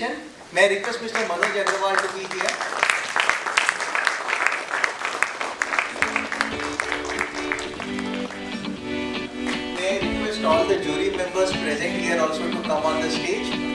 organization. May I request Mr. Manoj Agrawal to be here? May I request all the jury members present here also to come on the stage?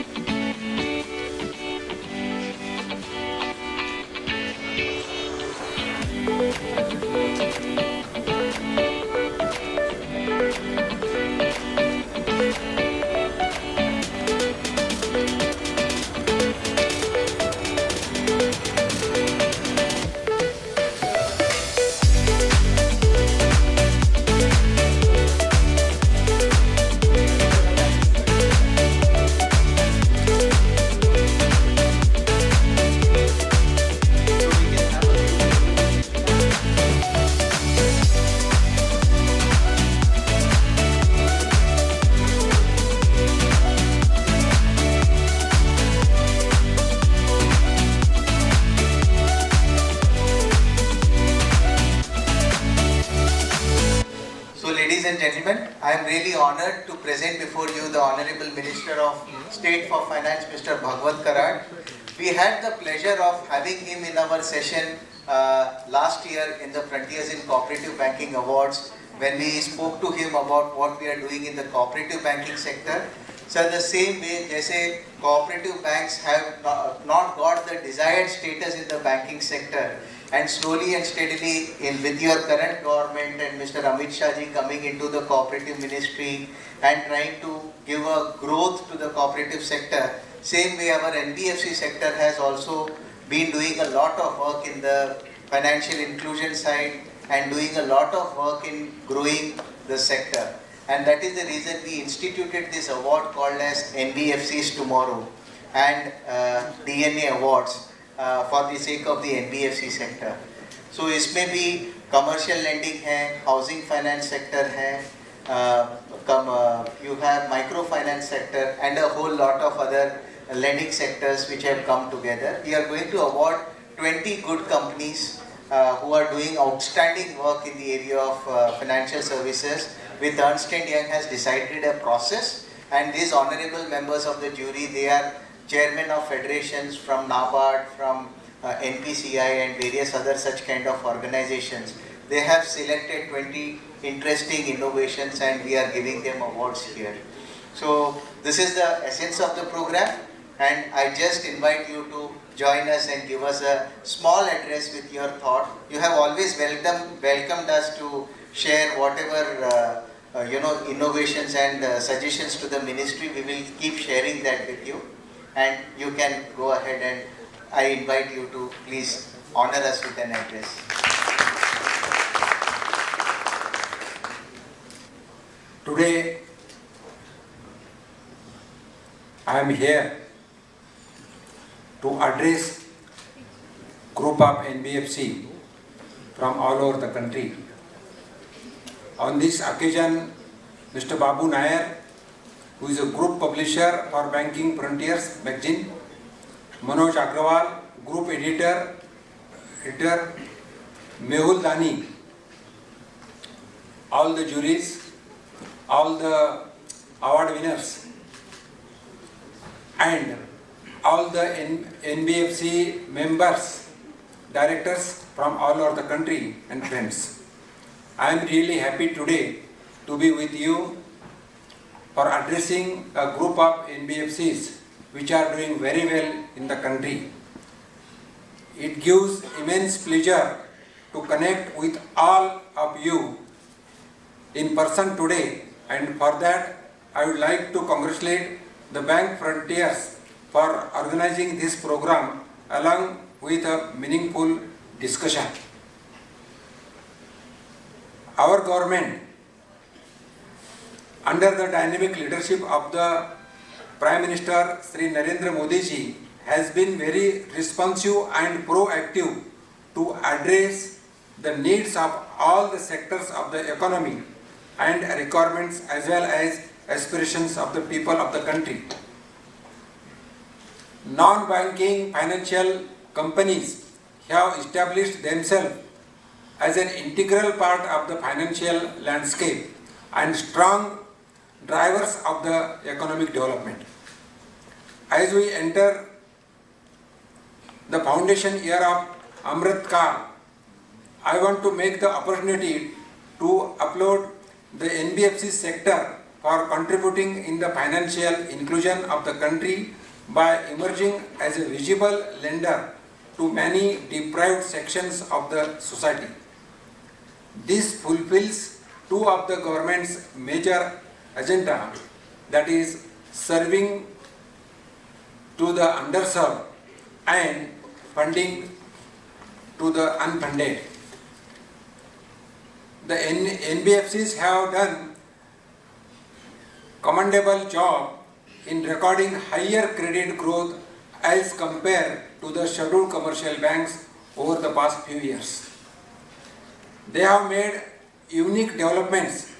Ladies and gentlemen, I am really honored to present before you the Honorable Minister of State for Finance, Mr. Bhagwat Karad. We had the pleasure of having him in our session last year in the Frontiers in Cooperative Banking Awards when we spoke to him about what we are doing in the cooperative banking sector. So the same way, jaise cooperative banks have not got the desired status in the banking sector, and slowly and steadily with your current government and Mr. Amit Shah ji coming into the cooperative ministry and trying to give a growth to the cooperative sector, same way our NBFC sector has also been doing a lot of work in the financial inclusion side and doing a lot of work in growing the sector. And that is the reason we instituted this award called as NBFCs Tomorrow and DNA Awards for the sake of the NBFC sector. So इसमें भी commercial lending है, housing finance sector है, you have microfinance sector and a whole lot of other lending sectors which have come together. We are going to award 20 good companies who are doing outstanding work in the area of financial services. With Ernst & Young has decided a process, and these honorable members of the jury, they are chairmen of federations from NABARD, from NPCI and various other such kind of organizations. They have selected 20 interesting innovations and we are giving them awards here. So this is the essence of the program, and I just invite you to join us and give us a small address with your thought. You have always welcomed us to share whatever innovations and suggestions to the ministry. We will keep sharing that with you, and you can go ahead, and I invite you to please honor us with an address. Today I am here to address group of NBFC from all over the country. On this occasion, Mr. Babu Nair, who is a group publisher for Banking Frontiers magazine, Manoj Agrawal, group editor, Mehul Dani, all the juries, all the award winners, and all the NBFC members, directors from all over the country, and friends. I am really happy today to be with you for addressing a group of NBFCs which are doing very well in the country. It gives immense pleasure to connect with all of you in person today, and for that I would like to congratulate the Bank Frontiers for organizing this program along with a meaningful discussion. Our government, under the dynamic leadership of the Prime Minister Sri Narendra Modi ji, has been very responsive and proactive to address the needs of all the sectors of the economy and requirements as well as aspirations of the people of the country. Non-banking financial companies have established themselves as an integral part of the financial landscape and strong drivers of the economic development. As we enter the foundation year of Amrit Kal, I want to make the opportunity to applaud the NBFC sector for contributing in the financial inclusion of the country by emerging as a visible lender to many deprived sections of the society. This fulfills two of the government's major agenda, that is serving to the underserved and funding to the unfunded. The NBFCs have done commendable job in recording higher credit growth as compared to the scheduled commercial banks over the past few years. They have made unique developments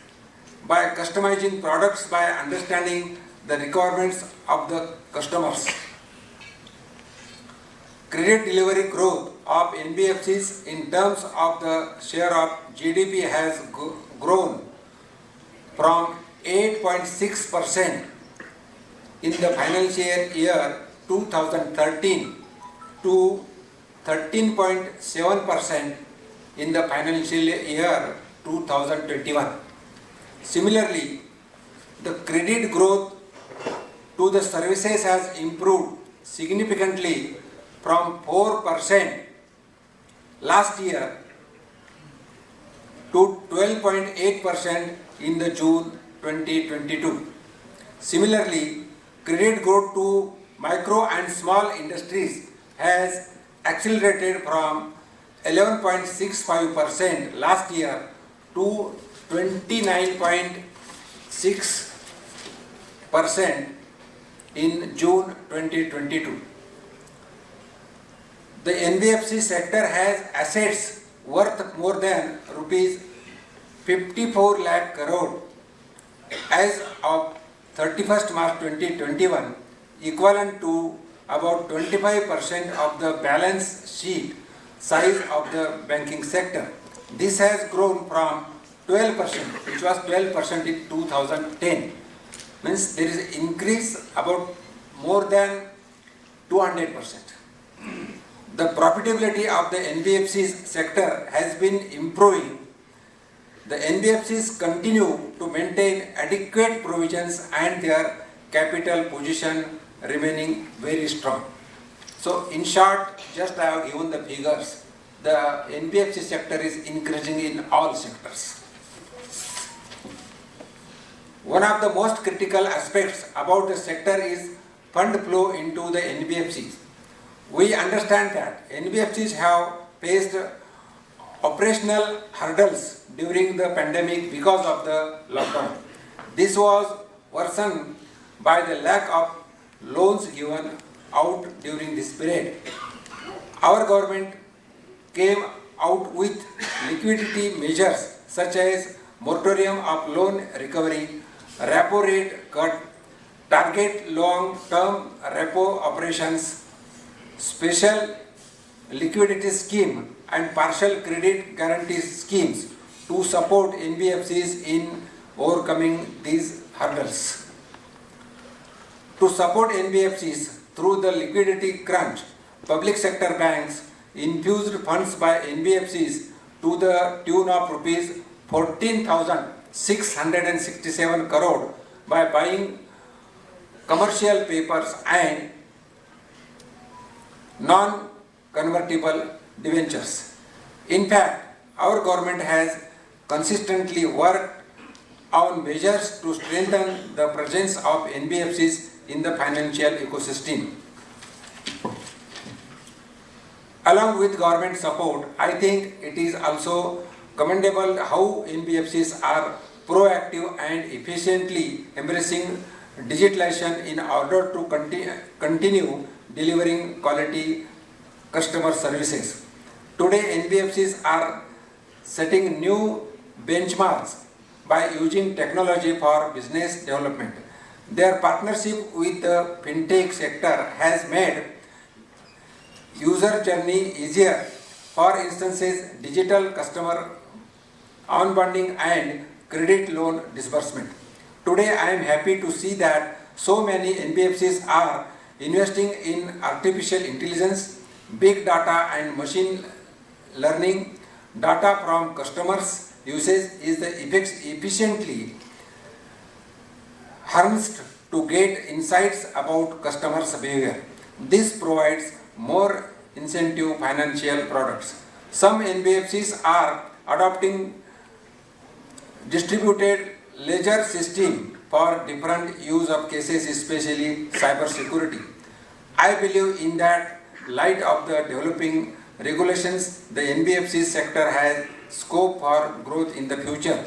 by customizing products by understanding the requirements of the customers. Credit delivery growth of NBFCs in terms of the share of GDP has grown from 8.6% in the financial year 2013 to 13.7% in the financial year 2021. Similarly, the credit growth to the services has improved significantly from 4% last year to 12.8% in the June 2022. Similarly, credit growth to micro and small industries has accelerated from 11.65% last year to 29.6% in June 2022. The NBFC sector has assets worth more than rupees 54 lakh crore as of 31st March 2021, equivalent to about 25% of the balance sheet size of the banking sector. This has grown from 12%, which was 12% in 2010. Means there is an increase about more than 200%. The profitability of the NBFCs sector has been improving. The NBFCs continue to maintain adequate provisions and their capital position remaining very strong. So in short, just I have given the figures. The NBFC sector is increasing in all sectors. One of the most critical aspects about the sector is fund flow into the NBFCs. We understand that NBFCs have faced operational hurdles during the pandemic because of the lockdown. This was worsened by the lack of loans given out during this period. Our government came out with liquidity measures such as moratorium of loan recovery, repo rate cut, target long-term repo operations, special liquidity scheme and partial credit guarantee schemes to support NBFCs in overcoming these hurdles. To support NBFCs through the liquidity crunch, public sector banks infused funds by NBFCs to the tune of rupees 14,667 crore by buying commercial papers and non-convertible debentures. In fact, our government has consistently worked on measures to strengthen the presence of NBFCs in the financial ecosystem. Along with government support, I think it is also commendable how NBFCs are proactive and efficiently embracing digitalization in order to continue delivering quality customer services. Today, NBFCs are setting new benchmarks by using technology for business development. Their partnership with the fintech sector has made user journey easier. For instances, digital customer onboarding and credit loan disbursement. Today, I am happy to see that so many NBFCs are investing in artificial intelligence, big data and machine learning. Data from customers' usage is efficiently harnessed to get insights about customers' behavior. This provides more incentive financial products. Some NBFCs are adopting distributed ledger system for different use of cases, especially cyber security. I believe in that light of the developing regulations, the NBFC sector has scope for growth in the future.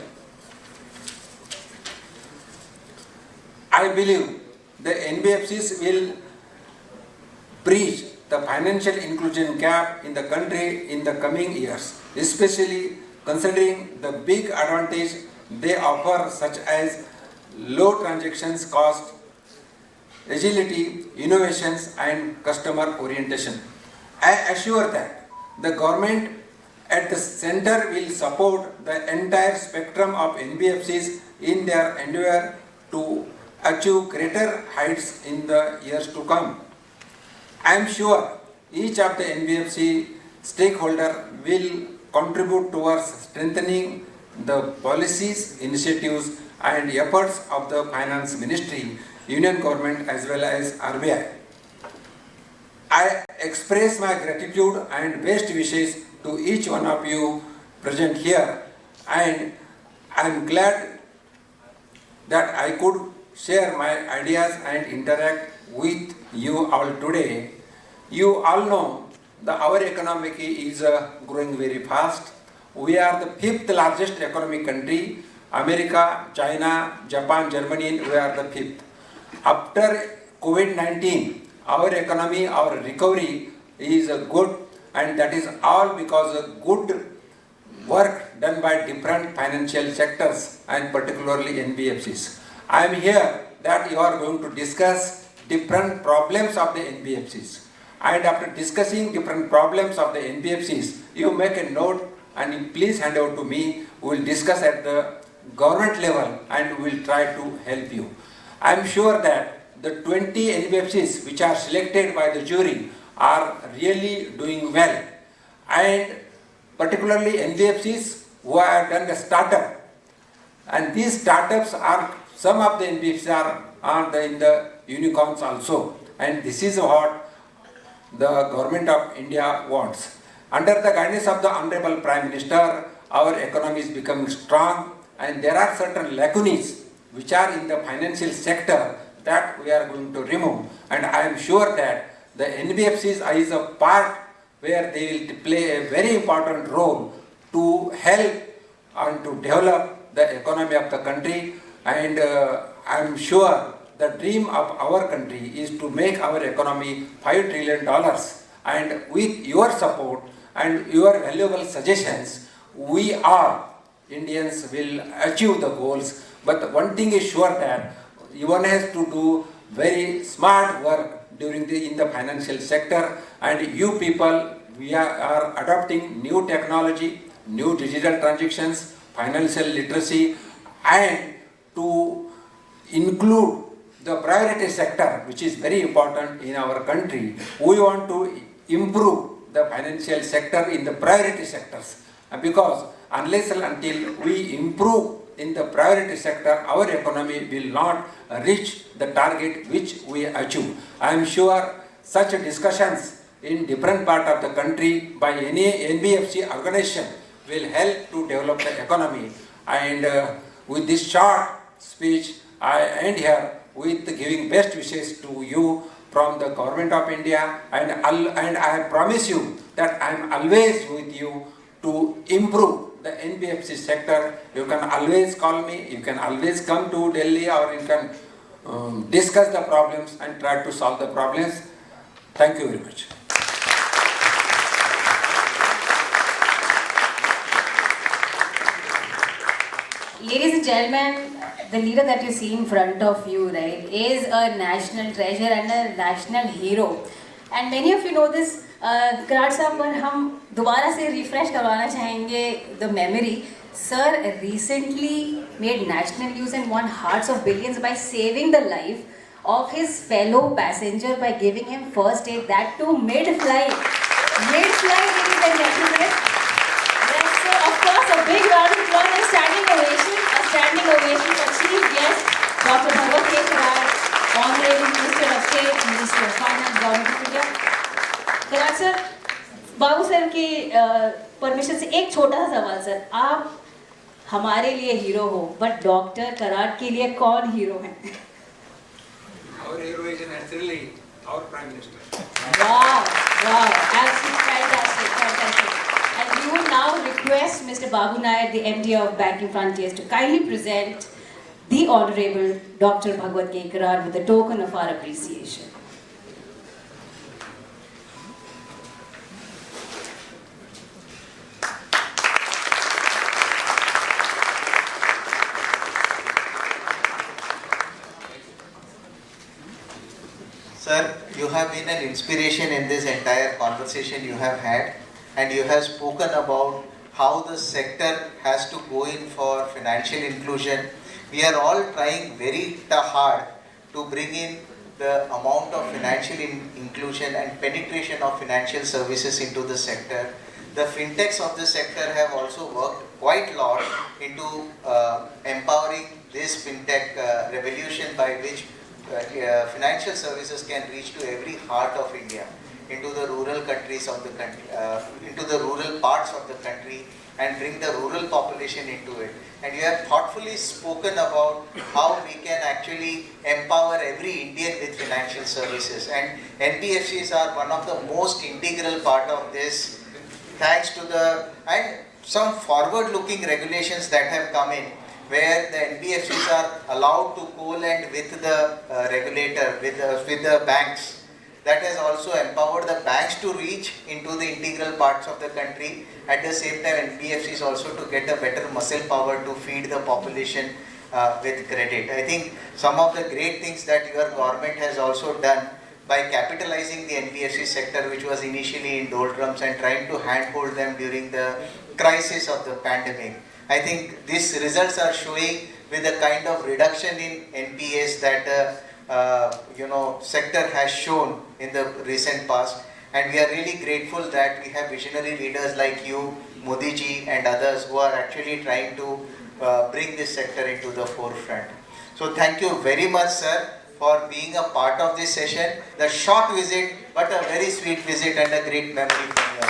I believe the NBFCs will bridge the financial inclusion gap in the country in the coming years, especially considering the big advantage they offer, such as low transactions cost, agility, innovations and customer orientation. I assure that the government at the center will support the entire spectrum of NBFCs in their endeavor to achieve greater heights in the years to come. I am sure each of the NBFC stakeholder will contribute towards strengthening the policies, initiatives and efforts of the Finance Ministry, Union Government as well as RBI. I express my gratitude and best wishes to each one of you present here, and I am glad that I could share my ideas and interact with you all today. You all know that our economy is growing very fast. We are the 5th largest economic country. America, China, Japan, Germany, we are the 5th. After COVID-19, our economy, our recovery is good, and that is all because of good work done by different financial sectors and particularly NBFCs. I am here that you are going to discuss different problems of the NBFCs. And after discussing different problems of the NBFCs, you make a note and you please hand over to me. We will discuss at the government level and we will try to help you. I am sure that the 20 NBFCs which are selected by the jury are really doing well, and particularly NBFCs who have done the startup. And these startups are, some of the NBFCs are in the unicorns also, and this is what the government of India wants. Under the guidance of the Honorable Prime Minister, our economy is becoming strong, and there are certain lacunae which are in the financial sector that we are going to remove. And I am sure that the NBFCs is a part where they will play a very important role to help and to develop the economy of the country. And I am sure the dream of our country is to make our economy $5 trillion, and with your support and your valuable suggestions, we all Indians will achieve the goals. But one thing is sure, that one has to do very smart work in the financial sector, and you people, we are adopting new technology, new digital transactions, financial literacy, and to include the priority sector, which is very important in our country. We want to improve the financial sector in the priority sectors, because unless and until we improve in the priority sector, our economy will not reach the target which we achieve. I am sure such discussions in different part of the country by any NBFC organization will help to develop the economy. And with this short speech, I end here with giving best wishes to you from the Government of India, and I promise you that I am always with you to improve the NBFC sector. You can always call me, you can always come to Delhi, or you can discuss the problems and try to solve the problems. Thank you very much. Ladies and gentlemen, the leader that you see in front of you, right, is a national treasure and a national hero. And many of you know this. Karad साहब पर हम दोबारा से refresh करवाना चाहेंगे the memory. Sir recently made national news and won hearts of billions by saving the life of his fellow passenger by giving him first aid, that too mid-flight. Mid-flight, ladies and gentlemen. Yes, so of course, a big round of applause and standing ovation for Chief Guest, Dr. Bhagwat Karad, Honorable Minister of State, Minister of Finance, Government of India. Karad sir, Babu sir की permission से एक छोटा सा सवाल sir, आप हमारे लिए hero हो, बट डॉक्टर कराड के लिए कौन हीरो है? Our hero is naturally our Prime Minister. Wow, absolutely fantastic. And we would now request Mr. Babu Nair, the MD of Banking Frontiers, to kindly present the Honorable Dr. Bhagwat Karad with a token of our appreciation. Sir, you have been an inspiration in this entire conversation you have had, and you have spoken about how the sector has to go in for financial inclusion. We are all trying very hard to bring in the amount of financial inclusion and penetration of financial services into the sector. The fintechs of the sector have also worked quite a lot into empowering this fintech revolution by which financial services can reach to every heart of India, into the rural countries of the country, into the rural parts of the country, and bring the rural population into it. And you have thoughtfully spoken about how we can actually empower every Indian with financial services. And NBFCs are one of the most integral part of this, thanks to the and some forward-looking regulations that have come in, where the NBFCs are allowed to co-lend with the regulator, with the banks. That has also empowered the banks to reach into the integral parts of the country. At the same time, NBFCs also to get a better muscle power to feed the population with credit. I think some of the great things that your government has also done by capitalizing the NBFC sector, which was initially in doldrums, and trying to handhold them during the crisis of the pandemic. I think these results are showing with the kind of reduction in NPAs that sector has shown in the recent past, and we are really grateful that we have visionary leaders like you, Modi ji, and others who are actually trying to bring this sector into the forefront. So thank you very much, sir, for being a part of this session. The short visit, but a very sweet visit and a great memory from your